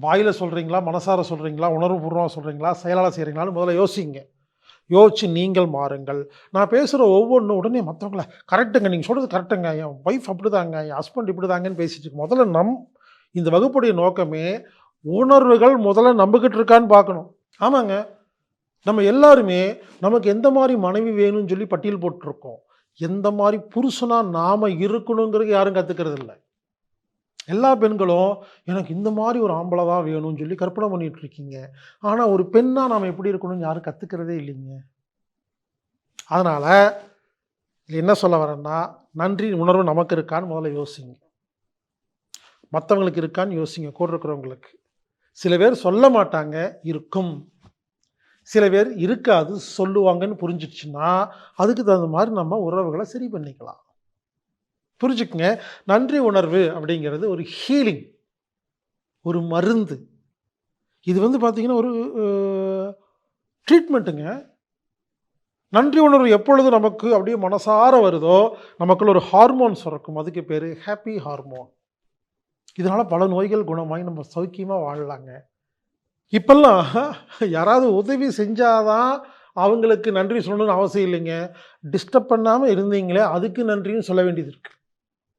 வாயில் சொல்கிறீங்களா, மனசார சொல்கிறீங்களா, உணர்வுபூர்வமாக சொல்கிறீங்களா, செயலால் செய்கிறீங்களான்னு முதல்ல யோசிங்க. யோசிச்சு நீங்கள் மாறுங்கள். நான் பேசுகிற ஒவ்வொன்றும் உடனே மற்றவங்கள கரெக்டுங்க, நீங்கள் சொல்கிறது கரெக்டுங்க, என் ஒய்ஃப் அப்படிதாங்க, என் ஹஸ்பண்ட் இப்படிதாங்கன்னு பேசிட்டு இருக்கு. முதல்ல இந்த வகுப்புடைய நோக்கமே உணர்வுகள் முதல்ல நம்பிக்கிட்டு இருக்கான்னு பார்க்கணும். ஆமாங்க, நம்ம எல்லாருமே நமக்கு எந்த மாதிரி மனைவி வேணும்னு சொல்லி பட்டியல் போட்டிருக்கோம். எந்த மாதிரி புருஷனா நாம இருக்கணுங்கிறது யாரும் கற்றுக்கிறது இல்லை. எல்லா பெண்களும் எனக்கு இந்த மாதிரி ஒரு ஆம்பளை தான் வேணும்னு சொல்லி கற்பனை பண்ணிட்டு இருக்கீங்க. ஆனால் ஒரு பெண்ணாக நாம் எப்படி இருக்கணும்னு யாரும் கற்றுக்கிறதே இல்லைங்க. அதனால் என்ன சொல்ல வரேன்னா, நன்றி உணர்வு நமக்கு இருக்கான்னு முதல்ல யோசிங்க. மற்றவங்களுக்கு இருக்கான்னு யோசிங்க. கூட இருக்கிறவங்களுக்கு சில பேர் சொல்ல மாட்டாங்க, இருக்கும். சில பேர் இருக்காது, சொல்லுவாங்கன்னு புரிஞ்சிடுச்சுன்னா அதுக்கு தகுந்த மாதிரி நம்ம உறவுகளை சரி பண்ணிக்கலாம். புரிஞ்சுக்குங்க. நன்றி உணர்வு அப்படிங்கிறது ஒரு ஹீலிங், ஒரு மருந்து. இது பார்த்தீங்கன்னா ஒரு ட்ரீட்மெண்ட்டுங்க. நன்றி உணர்வு எப்பொழுது நமக்கு அப்படியே மனசார வருதோ நமக்குள்ள ஒரு ஹார்மோன் சுரக்கும். அதுக்கு பேர் ஹாப்பி ஹார்மோன். இதனால் பல நோய்கள் குணமாகி நம்ம சௌக்கியமாக வாழலாங்க. இப்பெல்லாம் யாராவது உதவி செஞ்சாதான் அவங்களுக்கு நன்றி சொல்லணும்னு அவசியம் இல்லைங்க. டிஸ்டர்ப் பண்ணாமல் இருந்தீங்களே அதுக்கு நன்றியும் சொல்ல வேண்டியது இருக்குது.